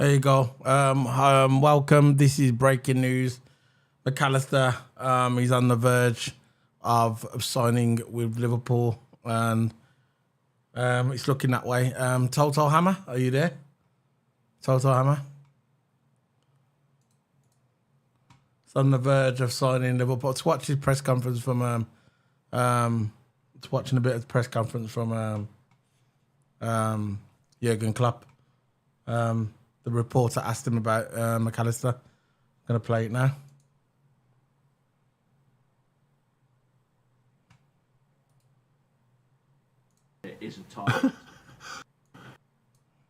There you go. Welcome. This is breaking news. McAllister, he's on the verge of signing with Liverpool, and it's looking that way. TOTOHAMMER, are you there? TOTOHAMMER. It's on the verge of signing Liverpool. Let's watch his press conference from. It's watching a bit of the press conference from Jurgen Klopp. The reporter asked him about McAllister. I'm going to play it now. It is a target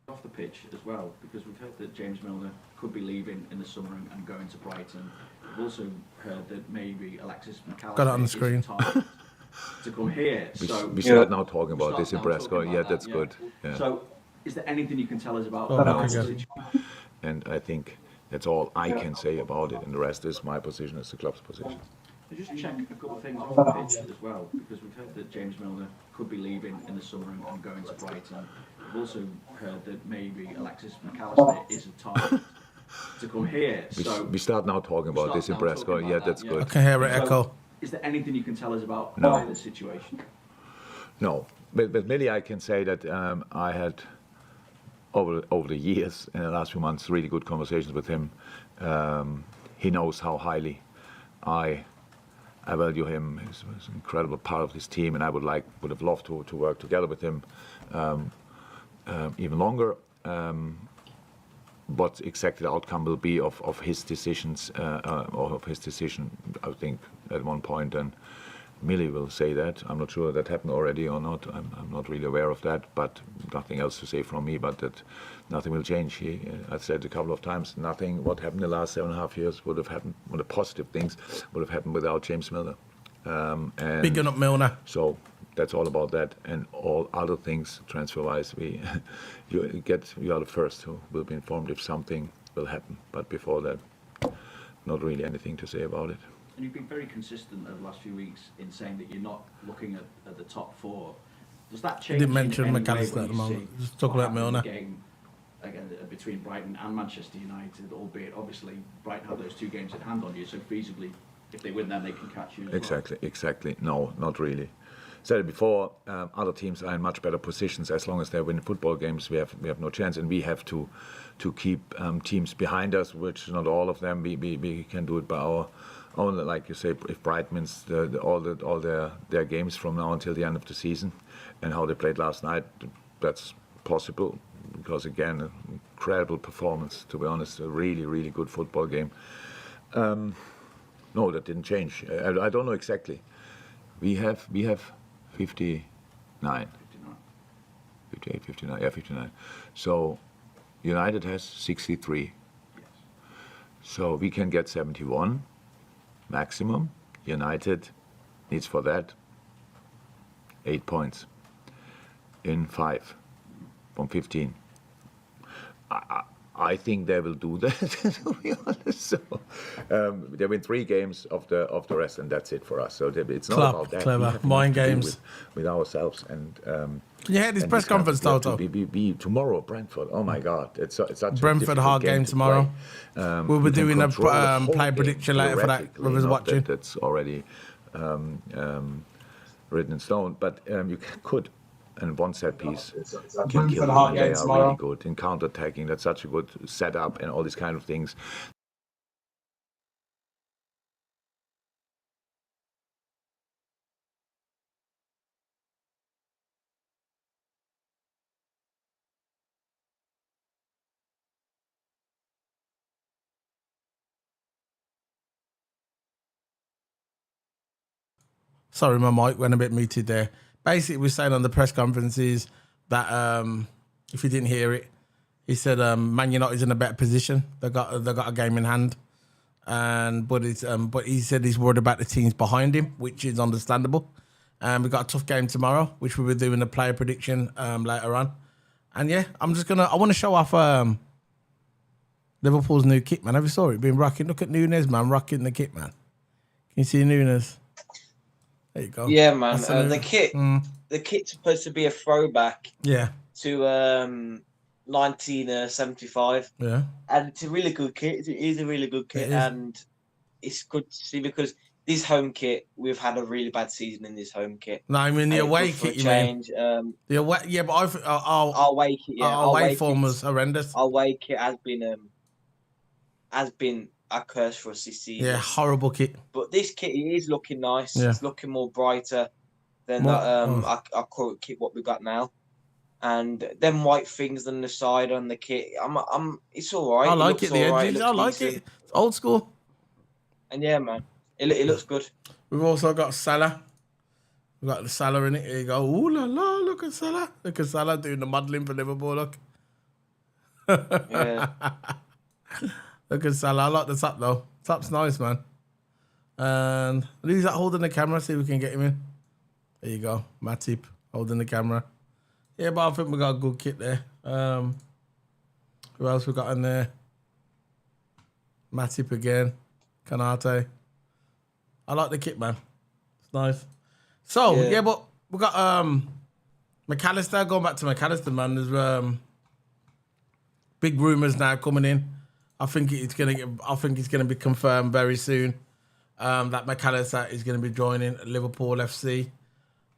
off the pitch as well, because we've heard that James Milner could be leaving in the summer and going to Brighton. We've also heard that maybe AlEXIS McAllister got it on the screen. To come here. We start now talking about this in Brasco. Yeah, that's good. Yeah. So, is there anything you can tell us about that situation? And I think that's all I can say about it, and the rest is my position as the club's position. Just check a couple of things off the pitch as well, because we've heard that James Milner could be leaving in the summer and going to Brighton. We've also heard that maybe AlEXIS McAllister is a target to come here. So we start now talking about this in Brasco. Yeah, that's good. I can hear it echo. Is there anything you can tell us about the situation? No, but really I can say that I had over the years, in the last few months, really good conversations with him. He knows how highly I value him. He's an incredible part of this team, and I would have loved to work together with him even longer. What exactly the outcome will be of his decisions, or of his decision, I think at one point, and Millie will say that. I'm not sure that happened already or not. I'm not really aware of that, but nothing else to say from me, but that nothing will change. I've said a couple of times, nothing what happened in the last 7.5 years would have happened, or the positive things would have happened without James Milner. And bigging up Milner. So that's all about that, and all other things transfer-wise, you are the first who will be informed if something will happen. But before that, not really anything to say about it. And you've been very consistent over the last few weeks in saying that you're not looking at the top four. Does that change? You didn't mention McAllister at the moment. Just talk about Milner. Game again between Brighton and Manchester United, albeit obviously Brighton have those 2 games at hand on you, so feasibly, if they win, then they can catch you. Exactly. No, not really. Said it before. Other teams are in much better positions. As long as they win football games, we have no chance, and we have to keep teams behind us, which not all of them. We can do it by our own. Like you say, if Brighton wins all their games from now until the end of the season, and how they played last night, that's possible. Because again, incredible performance. To be honest, a really good football game. No, that didn't change. I don't know exactly. We have 59. 58, 59, yeah, 59. So United has 63. Yes. So we can get 71 maximum. United needs for that 8 points in 5 from 15. I think they will do that, to be honest. So, they win 3 games of the rest, and that's it for us. So it's not about that. Clever. Mind games with ourselves. And can you hear this press conference, Toto? Be tomorrow, Brentford. Oh my God, it's such Brentford a hard game tomorrow. We'll be doing a play prediction later for that. Whoever's watching. That's already written in stone. But you could. And one set piece can kill them, and they are really good in counter-attacking. That's such a good setup and all these kind of things. Sorry, my mic went a bit muted there. Basically, we're saying on the press conferences that if you didn't hear it, he said Man United's in a better position. They got a game in hand, but he said he's worried about the teams behind him, which is understandable. We've got a tough game tomorrow, which we'll be doing a player prediction later on. And yeah, I want to show off Liverpool's new kit, man. Have you saw it? Been rocking. Look at Nunes, man, rocking the kit, man. Can you see Nunes? There you go. Yeah, man. The kit's supposed to be a throwback. Yeah. To 1975, Yeah, and it's a really good kit. It is a really good kit, it is. and it's good to see because this home kit, we've had a really bad season in this home kit, No, I mean the and it's away good for a kit. You mean change. the away? Yeah, but Our away kit, yeah, our away form was horrendous. our away kit has been a curse for us this Yeah, season. horrible kit. But this kit is looking nice. Yeah. It's looking more brighter than More, our current kit what we got now. And them white things on the side on the kit, it's all right. I It like looks it. The all right. It edges, I looks like decent. it. It's old school. And yeah, man, it looks good. We've also got Salah. We've got the Salah in it. Here you go. Ooh la la! Look at Salah. Look at Salah doing the modelling for Liverpool. Look. Yeah, Look at Salah. I like the top though. Top's nice, man. And who's that holding the camera? See if we can get him in. There you go. Matip holding the camera. Yeah, but I think we got a good kit there. Who else we got in there? Matip again. Kanate. I like the kit, man. It's nice. So, yeah, but we got McAllister. Going back to McAllister, man. There's big rumours now coming in. I think it's gonna be confirmed very soon that McAllister is gonna be joining Liverpool FC.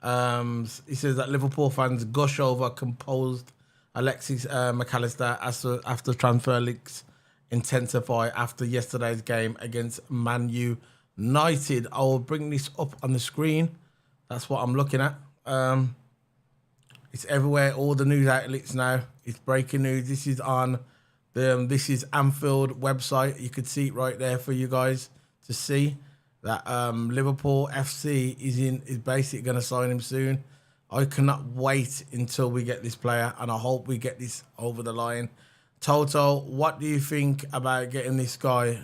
He says that Liverpool fans gush over composed AlEXIS McAllister after transfer leaks intensify after yesterday's game against Man United. I will bring this up on the screen. That's what I'm looking at. It's everywhere, all the news outlets now. It's breaking news. This is on this is Anfield website. You could see it right there for you guys to see that Liverpool FC is basically going to sign him soon. I cannot wait until we get this player, and I hope we get this over the line. Toto, what do you think about getting this guy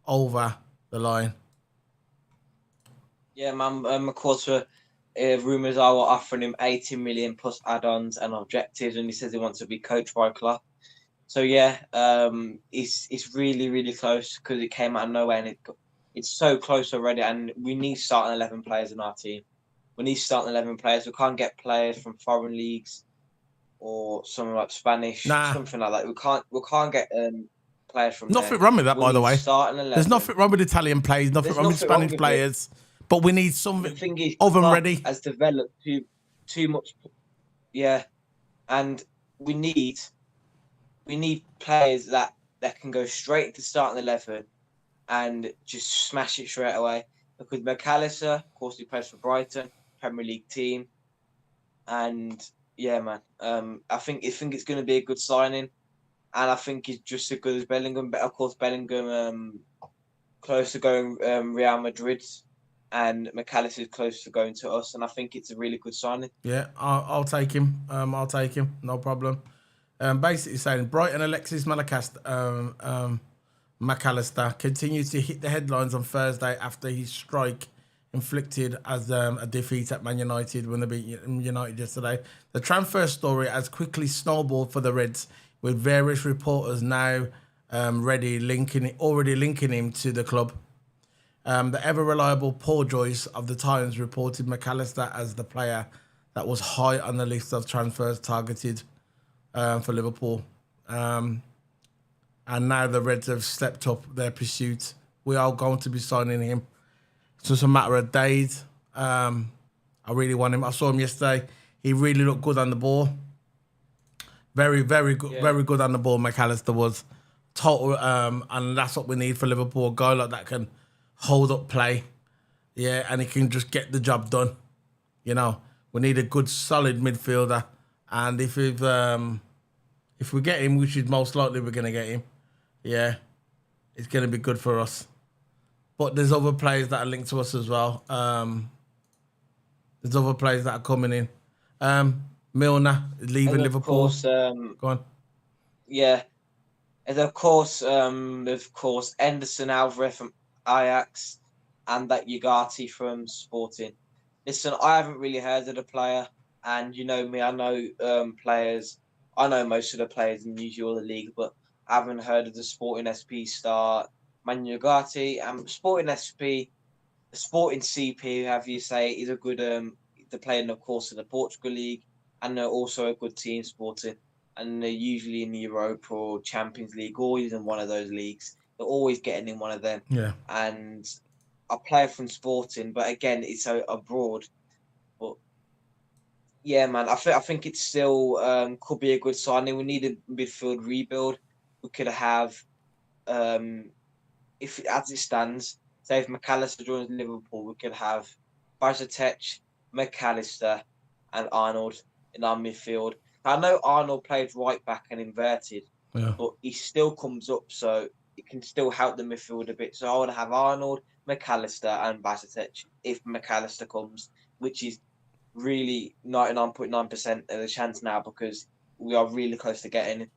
over the line? yeah, man. Of course, rumours are we're offering him 80 million plus add-ons and objectives, and he says he wants to be coached by Klopp. So yeah, it's really really close because it came out of nowhere, and it's so close already. And we need starting 11 players in our team. We need starting 11 players. We can't get players from foreign leagues or something like Spanish, something like that. We can't get players from nothing there. wrong with that, We by the need way. starting 11. There's nothing wrong with Italian players. Nothing wrong with Spanish players. But we need something The thing is, oven Klopp ready. has developed too much. Yeah, and we need players that can go straight into starting 11 and just smash it straight away. Because McAllister, of course, he plays for Brighton, Premier League team, and yeah, man, I think it's going to be a good signing, and I think he's just as good as Bellingham. But of course, Bellingham close to going Real Madrid, and McAllister is close to going to us, and I think it's a really good signing. Yeah, I'll take him. I'll take him. No problem. Basically saying Brighton AlEXIS McAllister continues to hit the headlines on Thursday after his strike inflicted as a defeat at Man United when they beat United yesterday. The transfer story has quickly snowballed for the Reds, with various reporters now already linking him to the club. The ever-reliable Paul Joyce of the Times reported McAllister as the player that was high on the list of transfers targeted for Liverpool. And now the Reds have stepped up their pursuit. We are going to be signing him. It's just a matter of days. I really want him. I saw him yesterday. He really looked good on the ball. Very, very good. Yeah. Very good on the ball, McAllister was. Total, and that's what we need for Liverpool. A guy like that can hold up play. Yeah, and he can just get the job done. You know, we need a good, solid midfielder. And if we get him, which is most likely we're going to get him, yeah, it's going to be good for us. But there's other players that are linked to us as well. There's other players that are coming in. Milner is leaving Liverpool. Course, go on. Yeah, and of course, Anderson Alvarez from Ajax and that Ugarte from Sporting. Listen, I haven't really heard of the player, and you know me, I know players. I know most of the players in usually all the league, but I haven't heard of the Sporting SP star Man Ugarte. Sporting SP, Sporting CP, however you say, is a good. They're playing, of course, in the Portugal league, and they're also a good team, Sporting. and they're usually in the Europa or Champions League, always in one of those leagues. They're always getting in one of them. Yeah. And a player from Sporting, but again, it's abroad. But yeah, man, I think it's still could be a good signing. We need a midfield rebuild. We could have, if as it stands, say if McAllister joins Liverpool, we could have Bajcetic, McAllister, and Arnold in our midfield. I know Arnold played right back and inverted, Yeah. but he still comes up, so it can still help the midfield a bit. So I want to have Arnold, McAllister, and Bajcetic if McAllister comes, which is really 99.9% of the chance now because we are really close to getting him.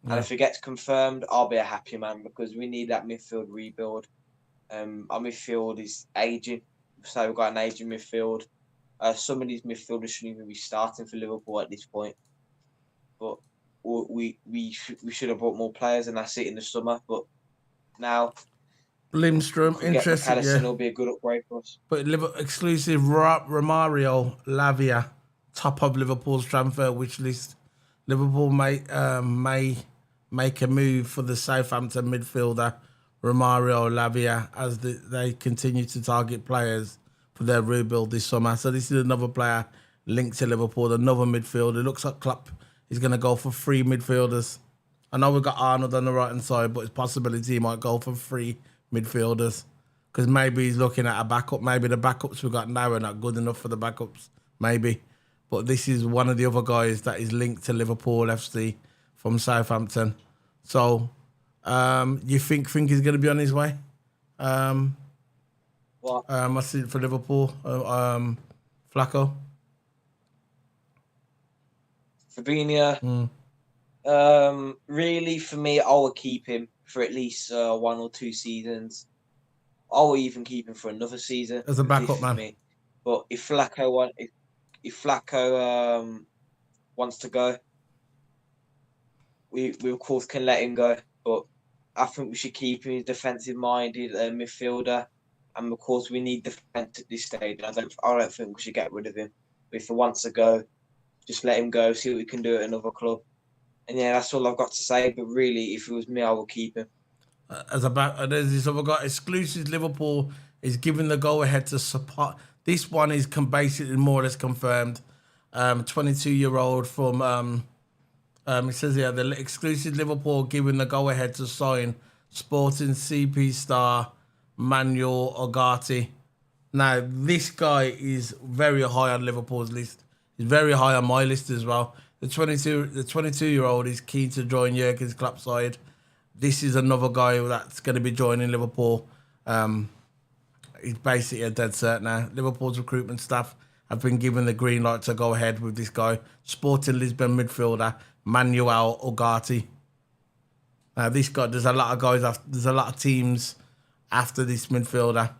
And if it gets confirmed, I'll be a happy man because we need that midfield rebuild. Our midfield is aging, so we've got an aging midfield. Some of these midfielders shouldn't even be starting for Liverpool at this point. But we should have brought more players, and that's it in the summer. But now Lindstrom, we get interesting, McAllister, yeah. it'll be a good upgrade for us. But exclusive Romario Lavia, top of Liverpool's transfer wish list. Liverpool may make a move for the Southampton midfielder Romario Lavia as they continue to target players for their rebuild this summer. So this is another player linked to Liverpool, another midfielder. It looks like Klopp is going to go for 3 midfielders. I know we've got Arnold on the right hand side, but it's possibility he might go for 3 midfielders because maybe he's looking at a backup. Maybe the backups we've got now are not good enough for the backups. Maybe. But this is one of the other guys that is linked to Liverpool FC from Southampton. So, you think he's going to be on his way? What? I see it for Liverpool. Flacco. Fabinho. Really, for me, I will keep him for at least 1 or 2 seasons. I will even keep him for another season As a backup, man. me. But if Flacco wants to go, we of course can let him go. But I think we should keep him. He's defensive-minded midfielder, and of course we need defence at this stage. I don't think we should get rid of him. But if he wants to go, just let him go. See what we can do at another club. And yeah, that's all I've got to say. But really, if it was me, I would keep him. There's this other guy, exclusive Liverpool is giving the go ahead to support. This one is basically more or less confirmed. 22-year-old from it says here the exclusive Liverpool giving the go ahead to sign Sporting CP star Manuel Ugarte. Now this guy is very high on Liverpool's list. He's very high on my list as well. The 22-year-old is keen to join Jurgen's club side. This is another guy that's going to be joining Liverpool. He's basically a dead cert now. Liverpool's recruitment staff have been given the green light to go ahead with this guy. Sporting Lisbon midfielder Manuel Ugarte. Now this guy, there's a lot of guys. There's a lot of teams after this midfielder,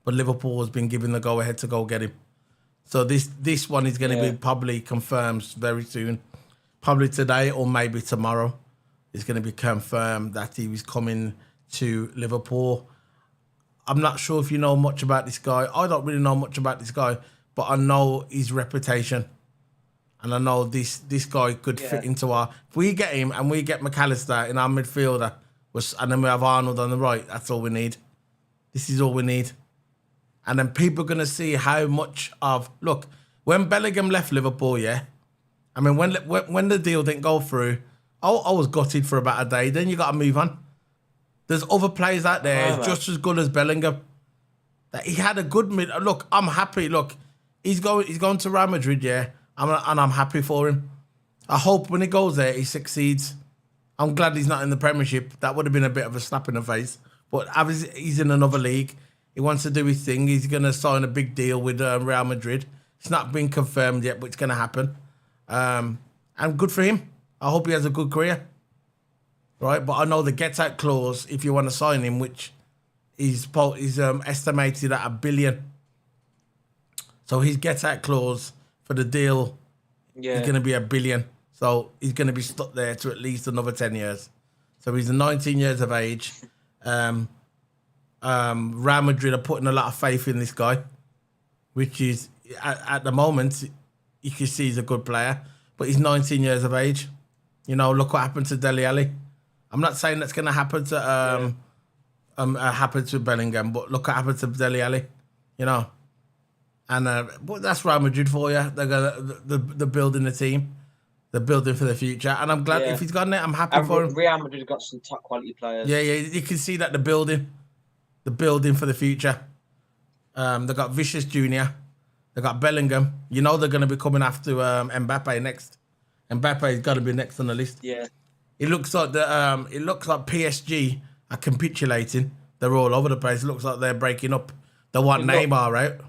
but Liverpool has been given the go ahead to go get him. So this one is going to be probably confirmed very soon, probably today or maybe tomorrow. It's going to be confirmed that he was coming to Liverpool. I'm not sure if you know much about this guy. I don't really know much about this guy, but I know his reputation. And I know this guy could fit into our... If we get him and we get McAllister in our midfielder, and then we have Arnold on the right, that's all we need. This is all we need. And then people are going to see how much of... Look, when Bellingham left Liverpool, I mean, when the deal didn't go through, I was gutted for about a day. Then you got to move on. There's other players out there just as good as Bellingham. He had a good mid. Look, I'm happy. Look, he's going to Real Madrid, and I'm happy for him. I hope when he goes there, he succeeds. I'm glad he's not in the Premiership. That would have been a bit of a slap in the face. But he's in another league. He wants to do his thing. He's going to sign a big deal with Real Madrid. It's not been confirmed yet, but it's going to happen. And good for him. I hope he has a good career. Right, but I know the get-out clause, if you want to sign him, which is estimated at $1 billion. So his get-out clause for the deal is going to be $1 billion. So he's going to be stuck there to at least another 10 years. So he's 19 years of age. Real Madrid are putting a lot of faith in this guy, which is, at the moment, you can see he's a good player. But but he's 19 years of age. You know, look what happened to Dele Alli. I'm not saying that's going to happen to happen to Bellingham, but look what happened to Dele Alli. You know, and but that's Real Madrid for you. They're building the team. They're building for the future, and I'm glad if he's got it. I'm happy And for him. Real Madrid got some top quality players. Yeah, you can see that they're building for the future. They got Vicious Jr. They got Bellingham. You know they're going to be coming after Mbappe next. Mbappe's got to be next on the list. Yeah. It looks like PSG are capitulating. They're all over the place. It looks like they're breaking up. They want Neymar out.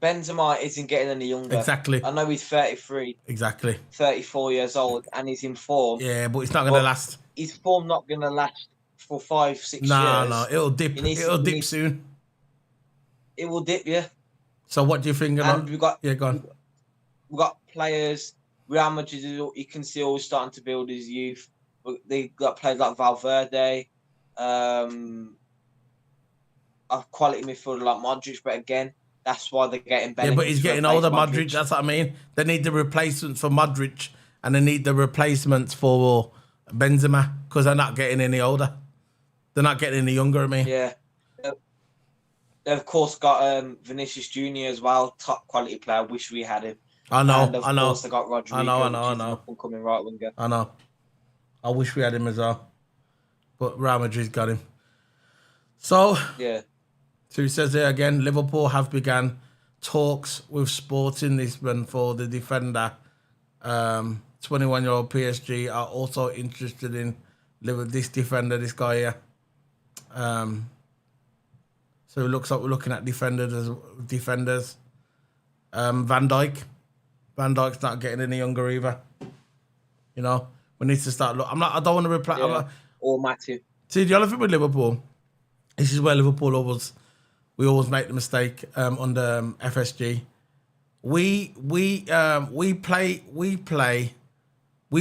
Benzema isn't getting any younger. Exactly. I know he's 33. Exactly. 34 years old, and he's in form. Yeah, but it's not going to last. His form not going to last for 5-6 years. No, it'll dip. It'll dip soon. It will dip, yeah. So what do you think? And we got go on. We got players. Real Madrid, you can see, always starting to build his youth. They got players like Valverde, a quality midfielder like Modric, but again, that's why they're getting better. Yeah, but he's getting older, Modric. That's what I mean. They need the replacements for Modric, and they need the replacements for Benzema because they're not getting any older. They're not getting any younger. I mean, yeah. They've of course got Vinicius Jr. as well, top quality player. Wish we had him. I know. And of course they got Rodrigo. I know. Coming right winger. I know. I wish we had him as well, but Real Madrid's got him. So yeah. So he says here again, Liverpool have begun talks with Sporting Lisbon for the defender. 21-year-old PSG are also interested in this defender, this guy here. So it looks like we're looking at defenders. Van Dijk. Van Dijk's not getting any younger either. You know, we need to start. I don't want to reply. Yeah. Or Matthew. See, the other thing with Liverpool, this is where Liverpool always make the mistake under FSG. We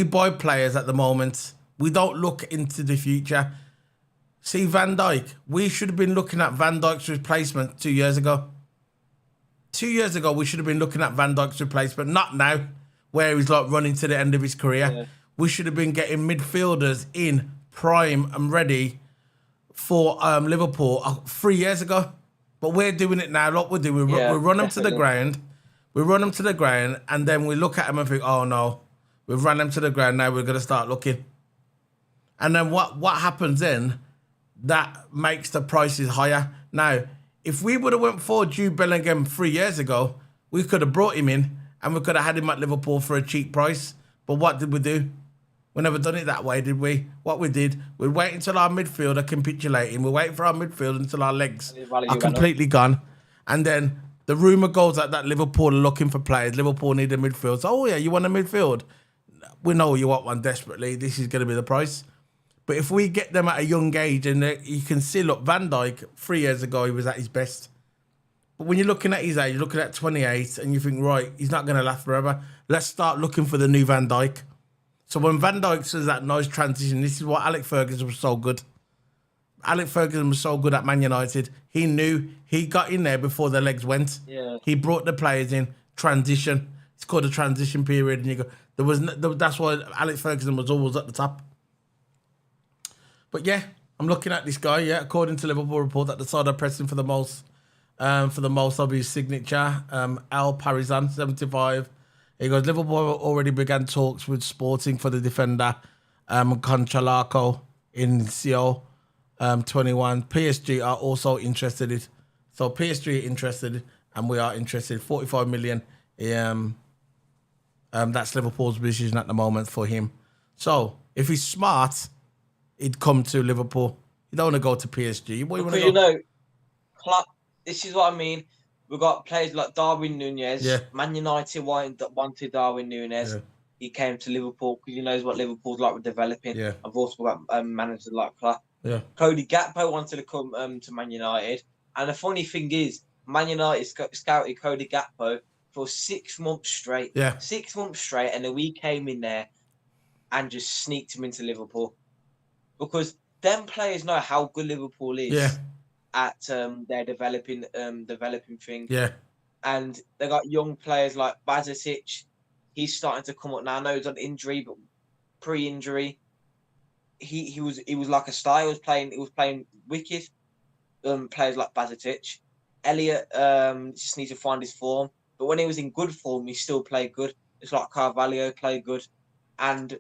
buy players at the moment. We don't look into the future. See, Van Dijk, we should have been looking at Van Dijk's replacement 2 years ago. 2 years ago, we should have been looking at Van Dijk's replacement, not now, where he's like running to the end of his career. Yeah. We should have been getting midfielders in prime and ready for Liverpool 3 years ago. But we're doing it now. What we're doing, we run them to the ground. We run them to the ground, and then we look at them and think, oh no, we've run them to the ground, now we're going to start looking. And then what happens then, that makes the prices higher. Now, if we would have went for Jude Bellingham 3 years ago, we could have brought him in and we could have had him at Liverpool for a cheap price. But what did we do? We never done it that way, did we? What we did, we'd wait until our midfield are capitulating. We'd wait for our midfield until our legs are completely gone. And then the rumour goes that Liverpool are looking for players. Liverpool need a midfield. So, oh yeah, you want a midfield? We know you want one desperately. This is going to be the price. But if we get them at a young age, and you can see, look, Van Dijk, 3 years ago, he was at his best. But when you're looking at his age, you're looking at 28, and you think, right, he's not going to last forever. Let's start looking for the new Van Dijk. So when Van Dijk says that nice transition, this is what Alex Ferguson was so good. Alex Ferguson was so good at Man United. He knew he got in there before the legs went. Yeah. He brought the players in, transition. It's called a transition period. And you go, that's why Alex Ferguson was always at the top. But yeah, I'm looking at this guy. Yeah, according to Liverpool report, that the side are pressing for the most of his signature. Al Parizan, 75. He goes, Liverpool already began talks with Sporting for the defender, Conchalako in CO 21. PSG are also interested. So PSG are interested, and we are interested. 45 million. That's Liverpool's decision at the moment for him. So if he's smart, he'd come to Liverpool. You don't want to go to PSG. Because you know, this is what I mean. We've got players like Darwin Núñez. Yeah. Man United wanted Darwin Núñez. Yeah. He came to Liverpool because he knows what Liverpool's like with developing. Yeah. I've also got managers like Klopp. Yeah. Cody Gakpo wanted to come to Man United. And the funny thing is, Man United scouted Cody Gakpo for 6 months straight. Yeah. 6 months straight. And then we came in there and just sneaked him into Liverpool. Because them players know how good Liverpool is. Yeah. At their developing thing. Yeah. And they got young players like Bazic, he's starting to come up now. I know he's on injury, but pre-injury, he was like a star. He was playing wicked. Players like Bazitic, Elliot just needs to find his form. But when he was in good form, he still played good. It's like Carvalho played good, and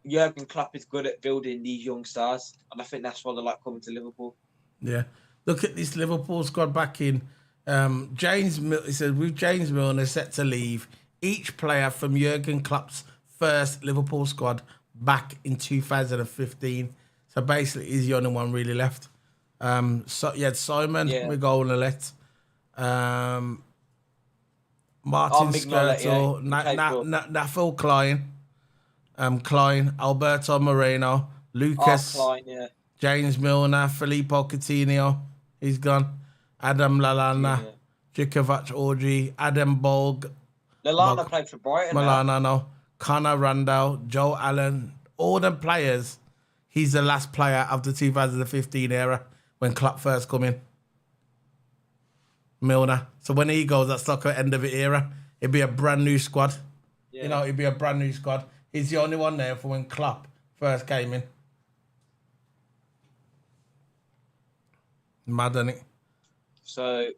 Jurgen Klopp is good at building these young stars, and I think that's why they like coming to Liverpool. Yeah. Look at this Liverpool squad back in. He said, with James Milner set to leave, each player from Jurgen Klopp's first Liverpool squad back in 2015. So basically, he's the only one really left. So you had Simon, Miguel Nallet, Martin Skirtle, Nathal Klein, Alberto Moreno, Lucas, Klein, James Milner, Filippo Coutinho, he's gone. Adam Lallana, Djikovac Audrey, Adam Bolg. Lallana played for Brighton. Lallana, no. Connor Randall, Joe Allen, all them players. He's the last player of the 2015 era when Klopp first come in. Milner. So when he goes, that's like the end of the era. It'd be a brand new squad. Yeah. You know, it'd be a brand new squad. He's the only one there for when Klopp first came in. Mad, isn't it? So,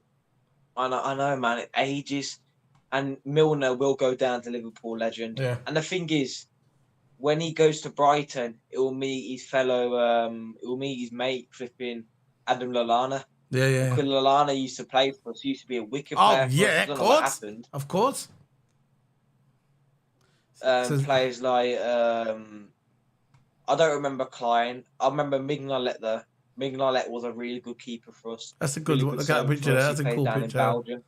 I know, man. It ages, and Milner will go down to Liverpool legend. Yeah. And the thing is, when he goes to Brighton, it will meet his mate, flipping Adam Lallana. Yeah. Because Lallana used to play for us. He used to be a wicked player. Oh, yeah, of course. Of course. Players like I don't remember Klein. I remember Mignolet though. Mignolet was a really good keeper for us. That's a good one. Look at that picture there. That's a cool picture.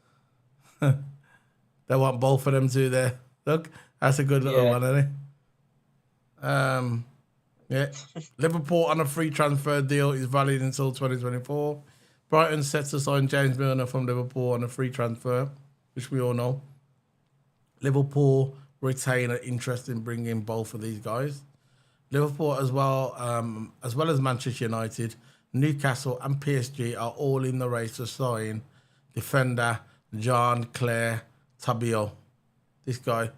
They want both of them too there. Look, that's a good little one, isn't it? Yeah. Liverpool on a free transfer deal is valid until 2024. Brighton set to sign James Milner from Liverpool on a free transfer, which we all know. Liverpool retain an interest in bringing both of these guys. Liverpool as well as Manchester United, Newcastle and PSG are all in the race to sign defender Jean-Claire Tabiot. This guy.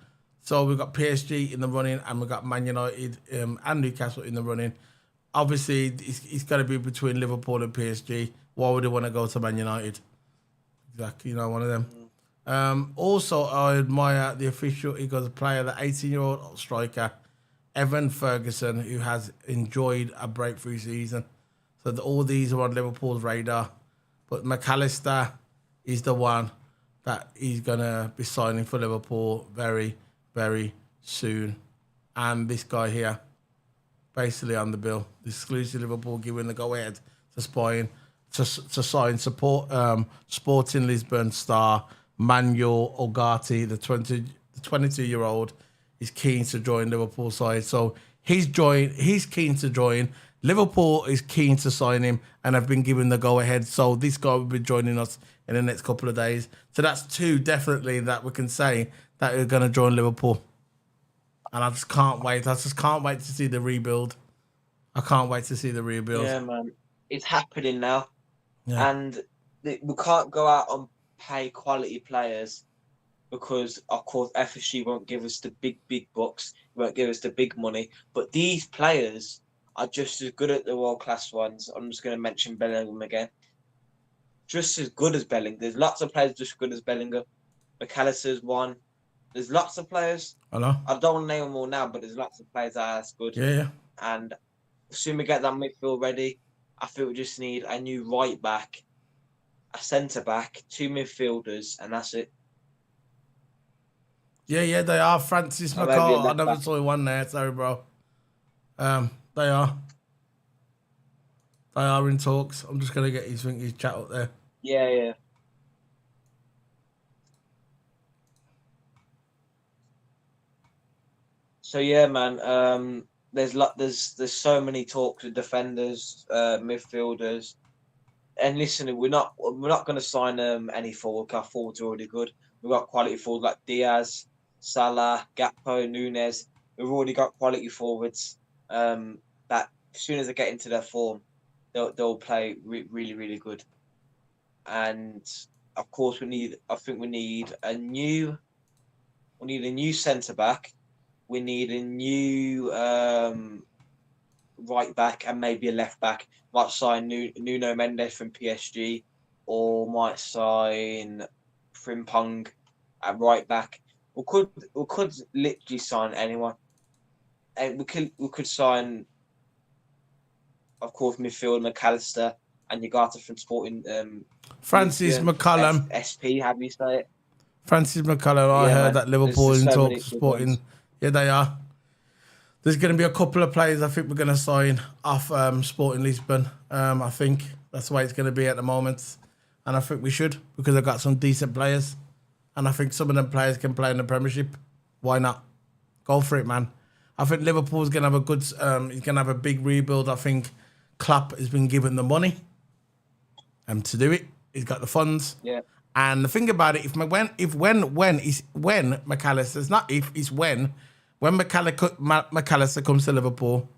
So we've got PSG in the running and we've got Man United and Newcastle in the running. Obviously, it's got to be between Liverpool and PSG. Why would they want to go to Man United? Exactly, one of them. Also, I admire the official Eagles player, the 18-year-old striker, Evan Ferguson, who has enjoyed a breakthrough season. So all these are on Liverpool's radar. But McAllister is the one that he's going to be signing for Liverpool very, very soon. And this guy here, basically on the bill. The exclusive Liverpool giving the go-ahead to sign Sporting Lisbon star Manuel Ugarte, the 22-year-old, is keen to join Liverpool side. So he's keen to join. Liverpool is keen to sign him and have been given the go-ahead. So this guy will be joining us in the next couple of days. So that's two definitely that we can say that are going to join Liverpool. And I just can't wait. I just can't wait to see the rebuild. I can't wait to see the rebuild. Yeah, man. It's happening now. Yeah. And we can't go out and pay quality players because, of course, FSG won't give us the big bucks. Won't give us the big money. But these players are just as good at the world-class ones. I'm just going to mention Bellingham again. Just as good as Bellingham. There's lots of players just as good as Bellingham. McAllister's one. There's lots of players. I know. I don't want to name them all now, but there's lots of players that are as good. Yeah. And as soon as we get that midfield ready, I think we just need a new right back, a centre back, two midfielders, and that's it. Yeah, they are. Francis McCall. I never saw one there. Sorry, bro. They are. They are in talks. I'm just gonna get his chat up there. Yeah. So yeah, man. There's so many talks with defenders, midfielders, and listen, we're not going to sign any forward. Our forwards are already good. We've got quality forwards like Diaz, Salah, Gakpo, Nunes. We've already got quality forwards. That as soon as they get into their form, they'll play really, really good. And of course, I think we need a new We need a new centre back. We need a new right back and maybe a left back. Might sign Nuno Mendes from PSG, or might sign Frimpong at right back. We could literally sign anyone. And we could sign, of course, midfield McAllister and Ugarte from Sporting. Francis Lisbon, McCullum. SP, how do you say it? Francis McCullum. I Yeah, heard man. that Liverpool There's in so talk many good Sporting. ones. Yeah, they are. There's going to be a couple of players I think we're going to sign off Sporting Lisbon. I think that's the way it's going to be at the moment. And I think we should, because they've got some decent players. And I think some of them players can play in the Premiership. Why not? Go for it, man. I think Liverpool's going to have a good, he's going to have a big rebuild. I think Klopp has been given the money to do it. He's got the funds. Yeah. And the thing about it, when McAllister's not if, it's when McAllister comes to Liverpool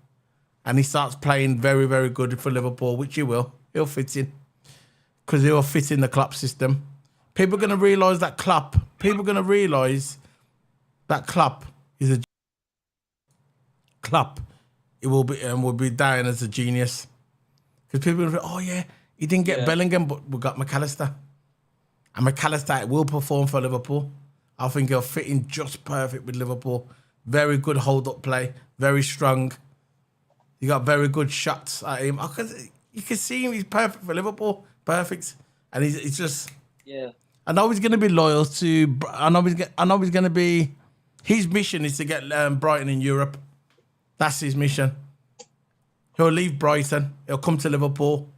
and he starts playing very, very good for Liverpool, which he will, he'll fit in. Because he'll fit in the Klopp system. People are going to realise that Klopp is a Klopp. It will be dying as a genius. Because people are going to say, oh yeah, he didn't get Bellingham, but we got McAllister. And McAllister will perform for Liverpool. I think he'll fit in just perfect with Liverpool. Very good hold-up play. Very strong. He got very good shots at him. You can see him. He's perfect for Liverpool. Perfect. And he's just... Yeah. I know he's going to be loyal to... I know he's going to be... His mission is to get Brighton in Europe. That's his mission. He'll leave Brighton. He'll come to Liverpool.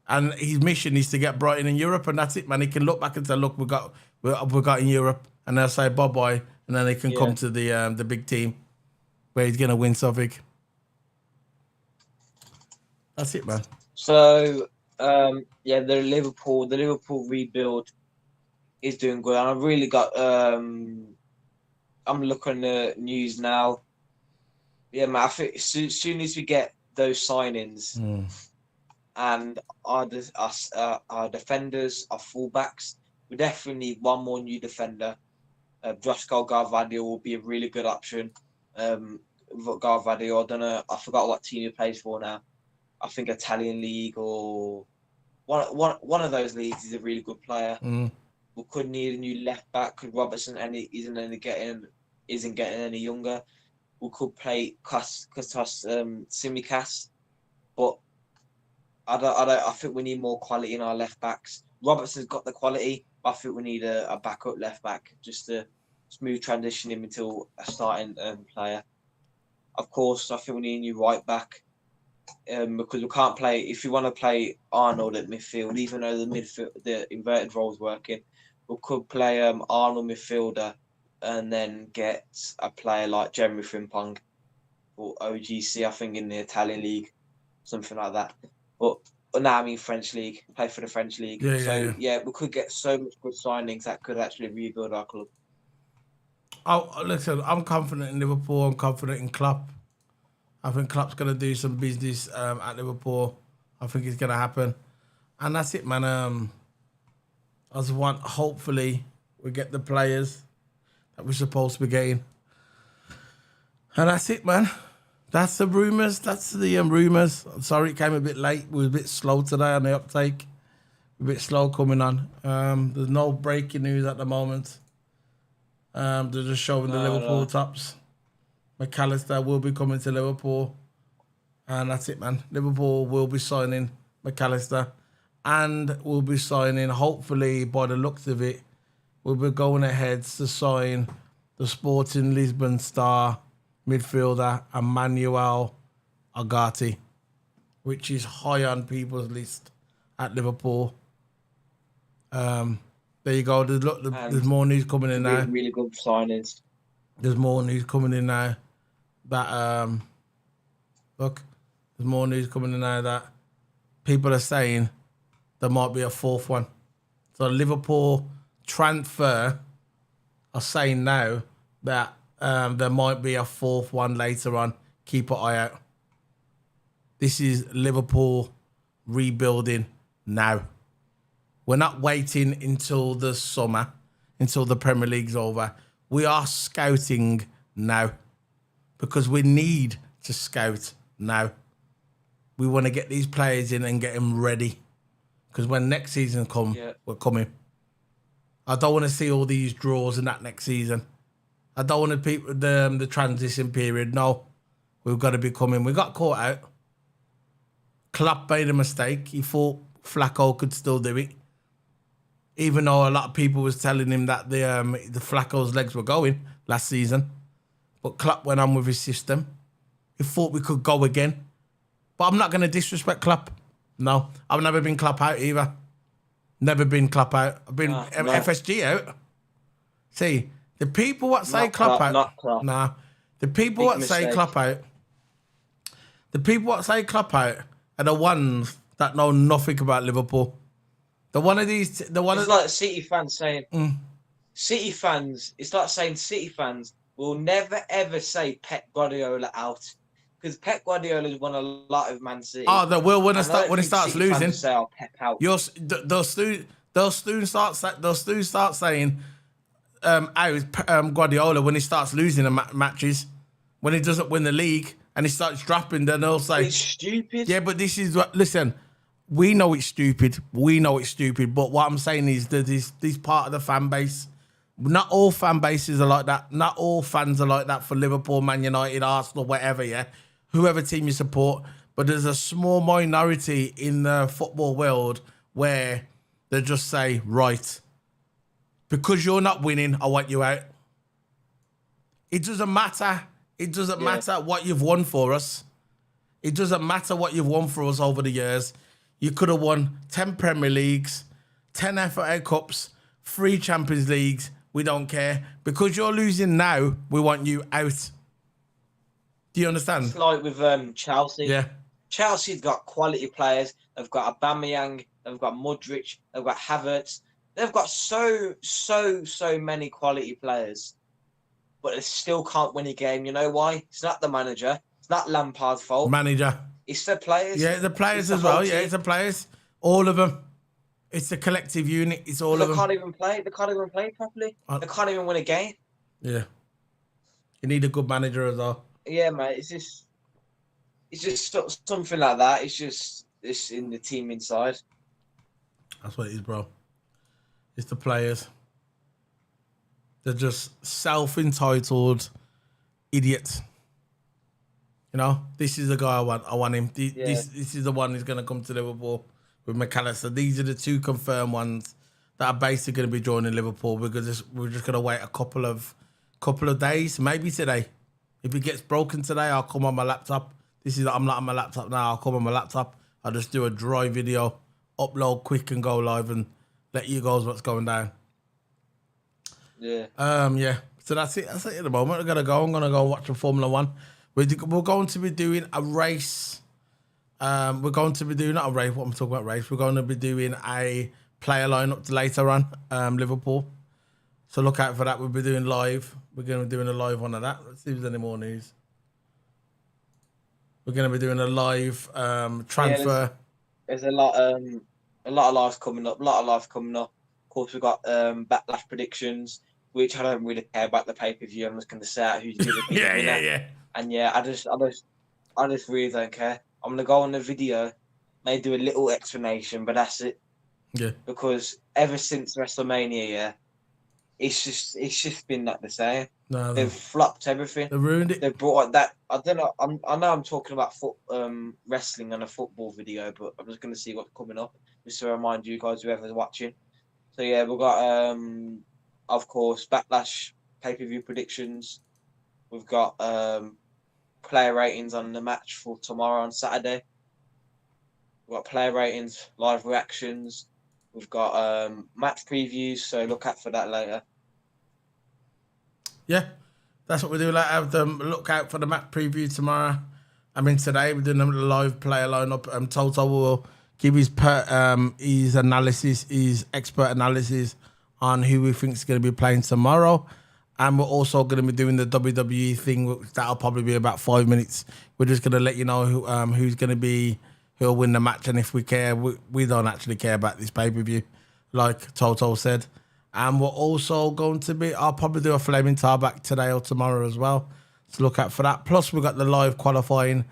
And his mission is to get Brighton in Europe, and that's it, man. He can look back and say, "Look, we got in Europe," and they'll say bye-bye, and then they can come to the big team where he's gonna win something. That's it, man. So the Liverpool rebuild is doing good, and I've really got. I'm looking at the news now. Yeah, man. I think as soon as we get those signings. And our defenders, our fullbacks, we definitely need one more new defender. Joshko Garvadio will be a really good option. Garvadio, I don't know, I forgot what team he plays for now. I think Italian league or one of those leagues. Is a really good player. We could need a new left back because Robertson isn't getting any younger. We could play Simicas, but I think we need more quality in our left backs. Robertson's got the quality, but I think we need a backup left back just to smooth transition him into a starting player. Of course, I think we need a new right back because we can't play. If you want to play Arnold at midfield, even though the inverted role is working, we could play Arnold midfielder and then get a player like Jeremy Frimpong or OGC, I think, in the Italian league, something like that. But now I mean French league, play for the French league. Yeah, we could get so much good signings that could actually rebuild our club. Oh, listen, I'm confident in Liverpool. I'm confident in Klopp. I think Klopp's going to do some business at Liverpool. I think it's going to happen. And that's it, man. I just want, hopefully, we get the players that we're supposed to be getting. And that's it, man. That's the rumours. That's the rumours. I'm sorry it came a bit late. We were a bit slow today on the uptake. A bit slow coming on. There's no breaking news at the moment. They're just showing the Liverpool tops. McAllister will be coming to Liverpool. And that's it, man. Liverpool will be signing McAllister. And we'll be signing, hopefully, by the looks of it, we'll be going ahead to sign the Sporting Lisbon star midfielder Emmanuel Ugarte, which is high on people's list at Liverpool. There you go. There's more news coming in now. Really good signings. There's more news coming in now that there's more news coming in now that people are saying there might be a fourth one. So Liverpool transfer are saying now that there might be a fourth one later on. Keep an eye out. This is Liverpool rebuilding now. We're not waiting until the summer, until the Premier League's over. we are scouting now because we need to scout now. We want to get these players in and get them ready because when next season comes, we're coming. I don't want to see all these draws in that next season. I don't want the transition period. No, we've got to be coming. We got caught out. Klopp made a mistake. He thought Flacco could still do it, even though a lot of people was telling him that the Flacco's legs were going last season. But Klopp went on with his system. He thought we could go again. But I'm not going to disrespect Klopp. No, I've never been Klopp out either. Never been Klopp out. I've been FSG out. See, the people what say Klopp out. Not Klopp. Nah. The people what say Klopp out. The people what say Klopp out are the ones that know nothing about Liverpool. It's like City fans saying, City fans, it's like saying City fans will never ever say Pep Guardiola out. Because Pep Guardiola's won a lot of Man City. Oh, they will when he starts City losing. Say, oh, Pep out. They'll soon start saying out Guardiola when he starts losing the matches, when he doesn't win the league and he starts dropping. Then they'll say it's stupid. Yeah, but this is what. Listen, we know it's stupid. But what I'm saying is that this part of the fan base. Not all fan bases are like that. Not all fans are like that for Liverpool, Man United, Arsenal, whatever, yeah. Whoever team you support. But there's a small minority in the football world where they just say, right, because you're not winning, I want you out. It doesn't matter. It doesn't matter what you've won for us. It doesn't matter what you've won for us over the years. You could have won 10 Premier Leagues, 10 FA Cups, 3 Champions Leagues. We don't care. Because you're losing now, we want you out. Do you understand? It's like with Chelsea. Yeah. Chelsea's got quality players. They've got Aubameyang. They've got Modric. They've got Havertz. They've got so many quality players. But they still can't win a game. You know why? It's not the manager. It's not Lampard's fault. Manager. It's the players. Yeah, the players as well. Yeah, it's the players. All of them. It's a collective unit. It's all of them. They can't even play. They can't even play properly. They can't even win a game. Yeah. You need a good manager as well. Yeah, mate. It's just something like that. It's in the team inside. That's what it is, bro. It's the players. They're just self-entitled idiots. You know, this is the guy I want. I want him. This is the one who's going to come to Liverpool with McAllister. These are the 2 confirmed ones that are basically going to be joining Liverpool because we're just going to wait a couple of days, maybe today. If it gets broken today, I'll come on my laptop. I'm not on my laptop now. I'll come on my laptop. I'll just do a dry video, upload quick and go live and let you guys what's going down. Yeah. Yeah. So that's it. That's it at the moment. I'm gonna go watch a Formula 1. We're going to be doing a race. We're going to be doing not a race. What I'm talking about race. We're going to be doing a player lineup later on. Liverpool. So look out for that. We'll be doing live. We're going to be doing a live one of that. Let's see if there's any more news. We're going to be doing a live transfer. Yeah, there's a lot of lives coming up. Of course, we've got backlash predictions, which I don't really care about the pay-per-view. I'm just going to say out who's going to be the winner. Yeah. And yeah, I just really don't care. I'm going to go on the video, maybe do a little explanation, but that's it. Yeah. Because ever since WrestleMania, yeah, it's just been like the same. No, they've flopped everything. They ruined it. They brought that. I don't know. I know I'm talking about wrestling on a football video, but I'm just going to see what's coming up, just to remind you guys, whoever's watching. So yeah, we've got of course, Backlash pay-per-view predictions. We've got player ratings on the match for tomorrow on Saturday. We've got player ratings, live reactions. We've got match previews, so look out for that later. Yeah, that's what we do. Like, look out for the match preview tomorrow. I mean, today we're doing a live player lineup. Toto will give his analysis, his expert analysis on who we think is going to be playing tomorrow. And we're also going to be doing the WWE thing. That'll probably be about 5 minutes. We're just going to let you know who's going to be, who'll win the match. And if we care, we don't actually care about this pay-per-view, like Toto said. And we're also going to be, I'll probably do a flaming tar back today or tomorrow as well to look out for that. Plus, we've got the live qualifying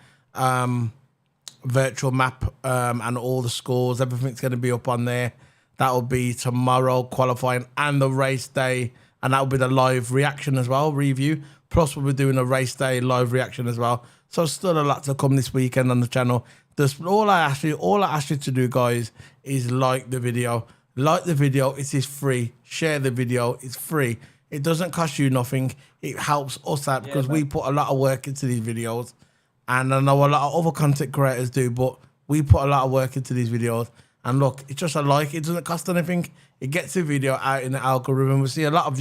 virtual map and all the scores. Everything's going to be up on there. That will be tomorrow qualifying and the race day. And that will be the live reaction as well, review. Plus, we'll be doing a race day live reaction as well. So still a lot to come this weekend on the channel. All I ask you to do, guys, is like the video. Like the video, it is free. Share the video, it's free. It doesn't cost you nothing. It helps us out because we put a lot of work into these videos. And I know a lot of other content creators do, but we put a lot of work into these videos. And look, it's just a like. It doesn't cost anything. It gets the video out in the algorithm. We see a lot of